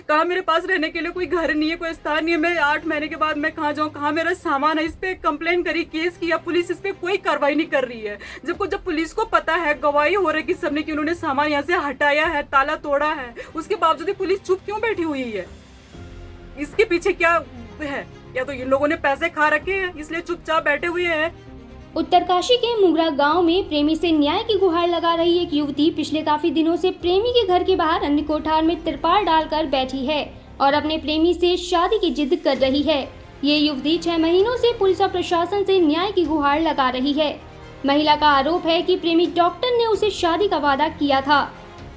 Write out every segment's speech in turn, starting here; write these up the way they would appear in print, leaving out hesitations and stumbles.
कहाँ मेरे पास रहने के लिए कोई घर नहीं है, कोई स्थान नहीं है। मैं 8 महीने के बाद मैं कहाँ जाऊँ, कहाँ मेरा सामान है। इस पे कंप्लेन करी, केस किया, पुलिस इस पे कोई कार्रवाई नहीं कर रही है। जब पुलिस को पता है, गवाही हो रही है कि सबने कि उन्होंने सामान यहाँ से हटाया है, ताला तोड़ा है, उसके बावजूद पुलिस चुप क्यों बैठी हुई है? इसके पीछे क्या है? या तो इन लोगों ने पैसे खा रखे हैं इसलिए चुपचाप बैठे हुए हैं। उत्तरकाशी के मुंगरा गांव में प्रेमी से न्याय की गुहार लगा रही एक युवती पिछले काफी दिनों से प्रेमी के घर के बाहर अन्य कोठार में तिरपाल डालकर बैठी है और अपने प्रेमी से शादी की जिद कर रही है। ये युवती 6 महीनों से पुलिस और प्रशासन से न्याय की गुहार लगा रही है। महिला का आरोप है कि प्रेमी डॉक्टर ने उसे शादी का वादा किया था,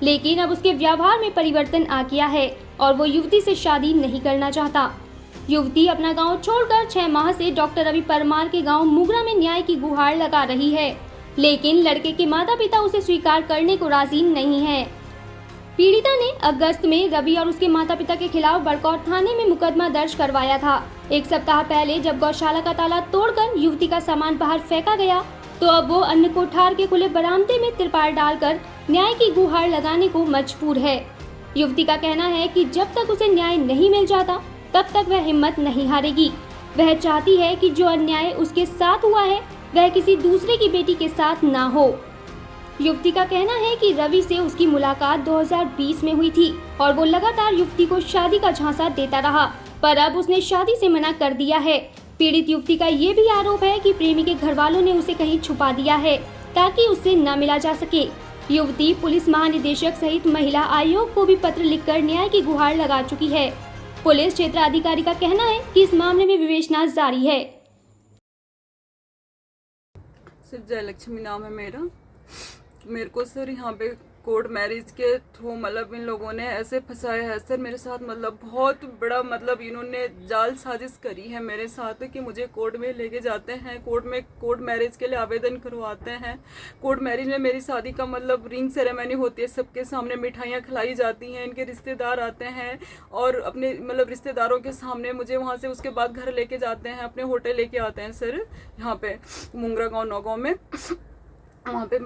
लेकिन अब उसके व्यवहार में परिवर्तन आ गया है और वो युवती से शादी नहीं करना चाहता। युवती अपना गांव छोड़कर 6 माह से डॉक्टर रवि परमार के गांव मुगरा में न्याय की गुहार लगा रही है, लेकिन लड़के के माता पिता उसे स्वीकार करने को राजी नहीं है। पीड़िता ने अगस्त में रवि और उसके माता पिता के खिलाफ बड़कौर थाने में मुकदमा दर्ज करवाया था। एक सप्ताह पहले जब गौशाला का ताला तोड़कर युवती का सामान बाहर फेंका गया, तो अब वो अन्य कोठार के खुले बरामदे में तिरपाल डालकर न्याय की गुहार लगाने को मजबूर है। युवती का कहना है कि जब तक उसे न्याय नहीं मिल जाता तब तक वह हिम्मत नहीं हारेगी। वह चाहती है कि जो अन्याय उसके साथ हुआ है वह किसी दूसरे की बेटी के साथ ना हो। युवती का कहना है कि रवि से उसकी मुलाकात 2020 में हुई थी और वो लगातार युवती को शादी का झांसा देता रहा, पर अब उसने शादी से मना कर दिया है। पीड़ित युवती का ये भी आरोप है कि प्रेमी के घर वालों ने उसे कहीं छुपा दिया है ताकि उससे न मिला जा सके। युवती पुलिस महानिदेशक सहित महिला आयोग को भी पत्र लिखकर न्याय की गुहार लगा चुकी है। पुलिस क्षेत्र अधिकारी का कहना है कि इस मामले में विवेचना जारी है। सिर्फ जयलक्ष्मी नाम है मेरे को सर यहाँ पे कोर्ट मैरिज के थ्रू मतलब इन लोगों ने ऐसे फंसाया है सर मेरे साथ, मतलब बहुत बड़ा मतलब इन्होंने जाल साजिश करी है मेरे साथ कि मुझे कोर्ट में लेके जाते हैं, कोर्ट मैरिज के लिए आवेदन करवाते हैं। कोर्ट मैरिज में मेरी शादी का मतलब रिंग सेरेमनी होती है, सबके सामने मिठाइयाँ खिलाई जाती हैं, इनके रिश्तेदार आते हैं और अपने मतलब रिश्तेदारों के सामने मुझे वहाँ से उसके बाद घर लेके जाते हैं, अपने होटल लेके आते हैं सर यहाँ पे मुंगरा गाँव नौगांव में। वहाँ पे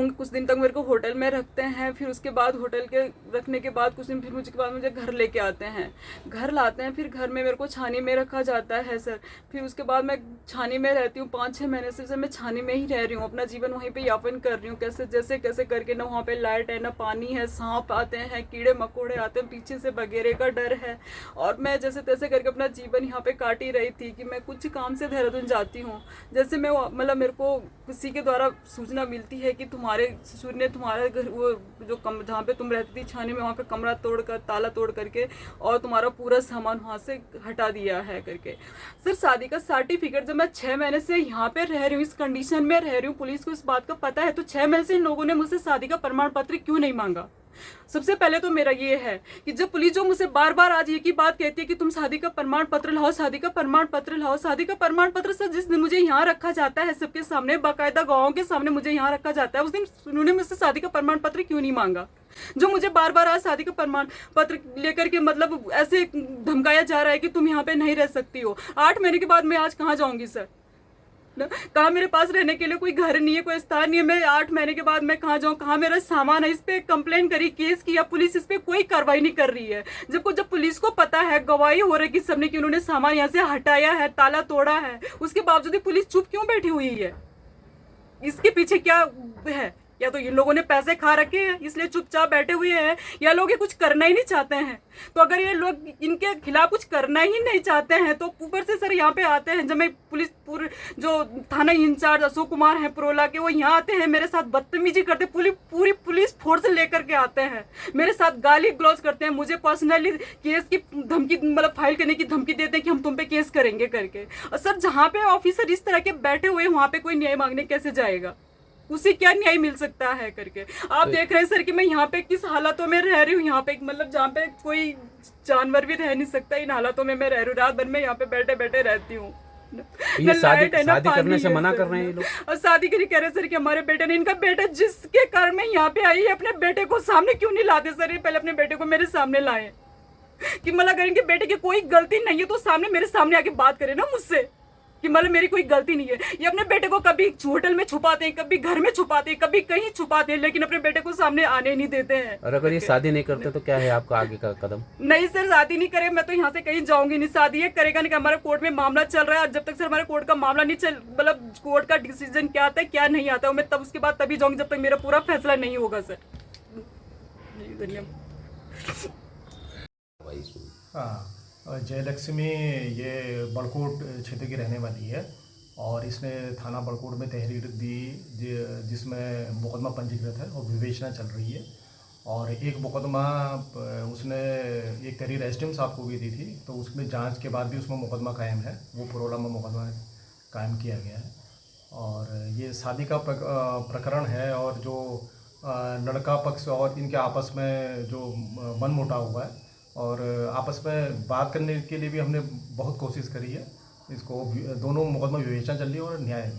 कुछ दिन तक मेरे को होटल में रखते हैं, फिर उसके बाद होटल के रखने के बाद कुछ दिन फिर मुझे घर लेके आते हैं, घर लाते हैं, फिर घर में मेरे को छानी में रखा जाता है सर। फिर उसके बाद मैं छानी में रहती हूँ 5-6 महीने से सर, मैं छानी में ही रह रही हूँ, अपना जीवन वहीं पे यापन कर रही हूँ कैसे करके। ना वहाँ पे लाइट है, ना पानी है, सांप आते हैं, कीड़े मकोड़े आते हैं, पीछे से बगेरे का डर है और मैं जैसे तैसे करके अपना जीवन यहाँ पे काट ही रही थी कि मैं कुछ काम से देहरादून जाती हूँ। जैसे मैं मतलब मेरे को किसी के द्वारा सूचना मिलती है कि तुम्हारे ससुर ने तुम्हारे घर वो जो जहाँ पे तुम रहती थी छानी में, वहाँ का कमरा तोड़कर ताला तोड़ करके और तुम्हारा पूरा सामान वहाँ से हटा दिया है करके। सर शादी का सर्टिफिकेट जब मैं 6 महीने से यहाँ पे रह रही हूँ, इस कंडीशन में रह रही हूँ, पुलिस को इस बात का पता है, तो 6 महीने से इन लोगों ने मुझसे शादी का प्रमाण पत्र क्यों नहीं मांगा? सबसे पहले तो मेरा ये है कि जब पुलिस जो मुझसे बार बार आज एक ही बात कहती है कि तुम शादी का प्रमाण पत्र लाओ, शादी का प्रमाण पत्र लाओ, शादी का प्रमाण पत्र सर जिस दिन मुझे यहाँ रखा जाता है सबके सामने, बाकायदा गवाहों के सामने मुझे यहाँ रखा जाता है, उस दिन उन्होंने मुझसे शादी का प्रमाण पत्र क्यों नहीं मांगा? जो मुझे बार बार आज शादी का प्रमाण पत्र लेकर के मतलब ऐसे धमकाया जा रहा है कि तुम यहाँ पे नहीं रह सकती हो। 8 महीने के बाद मैं आज कहाँ जाऊंगी सर? कहाँ मेरे पास रहने के लिए कोई घर नहीं है, कोई स्थान नहीं है। मैं 8 महीने के बाद मैं कहाँ जाऊँ, कहाँ मेरा सामान है? इस पे कंप्लेन करी, केस किया, पुलिस इस पे कोई कार्रवाई नहीं कर रही है। जब पुलिस को पता है, गवाही हो रही है कि सबने कि उन्होंने सामान यहाँ से हटाया है, ताला तोड़ा है, उसके बावजूद पुलिस चुप क्यों बैठी हुई है? इसके पीछे क्या है? या तो इन लोगों ने पैसे खा रखे हैं इसलिए चुपचाप बैठे हुए हैं, या लोग ये कुछ करना ही नहीं चाहते हैं। तो अगर ये लोग इनके खिलाफ कुछ करना ही नहीं चाहते हैं तो ऊपर से सर यहाँ पे आते हैं, जब मैं पुलिस जो थाना इंचार्ज अशोक कुमार हैं पुरोला के, वो यहाँ आते हैं मेरे साथ बदतमीजी करते, पूरी पुलिस फोर्स लेकर के आते हैं, मेरे साथ गाली गलौज करते हैं, मुझे पर्सनली केस की धमकी मतलब फाइल करने की धमकी देते हैं कि हम तुम पे केस करेंगे करके। और सर जहाँ पे ऑफिसर इस तरह के बैठे हुए वहाँ पे कोई न्याय मांगने कैसे जाएगा? उसे क्या न्याय मिल सकता है करके। आप देख रहे हैं सर कि मैं यहाँ पे किस हालातों में रह रही हूँ, यहाँ पे मतलब जहाँ पे कोई जानवर भी रह नहीं सकता, इन हालातों में मैं रह रही हूँ। रात भर में यहाँ पे बैठे बैठे रहती हूँ। ये शादी करने से मना कर रहे हैं ये लोग, और शादी के लिए कह रहे सर कि हमारे बेटे ने, इनका बेटा जिसके कारण मैं यहाँ पे आई है, अपने बेटे को सामने क्यों नहीं लाते सर? ये पहले अपने बेटे को मेरे सामने लाए कि मतलब अगर इनके बेटे की कोई गलती नहीं है तो सामने मेरे सामने आके बात करे ना मुझसे। कि मतलब मेरी कोई गलती नहीं है। ये अपने बेटे को कभी होटल में छुपाते हैं, कभी घर में छुपाते हैं, कभी कहीं छुपाते हैं, लेकिन अपने बेटे को सामने आने नहीं देते हैं। और अगर ये शादी नहीं करते तो क्या है आपका आगे का कदम? नहीं सर, शादी नहीं करे मैं तो यहाँ से कहीं जाऊंगी नहीं। शादी ये करेगा नहीं, हमारा कोर्ट में मामला चल रहा है, और जब तक सर हमारे कोर्ट का मामला नहीं चल, मतलब कोर्ट का डिसीजन क्या आता है क्या नहीं आता है, मैं तब उसके बाद तभी जाऊंगी, जब तक मेरा पूरा फैसला नहीं होगा सर। जी धन्यवाद। हाँ, जयलक्ष्मी ये बड़कोट क्षेत्र की रहने वाली है और इसने थाना बड़कोट में तहरीर दी जिसमें मुकदमा पंजीकृत है और विवेचना चल रही है। और एक मुकदमा उसने एक तहरीर एसडीएम साहब को भी दी थी, तो उसमें जांच के बाद भी उसमें मुकदमा कायम है, वो पुरोला में मुकदमा कायम किया गया है। और ये शादी का प्रकरण है और जो लड़का पक्ष और इनके आपस में जो मनमुटाव हुआ है और आपस में बात करने के लिए भी हमने बहुत कोशिश करी है। इसको दोनों मुकदमा विवेचना चल रही है और न्याय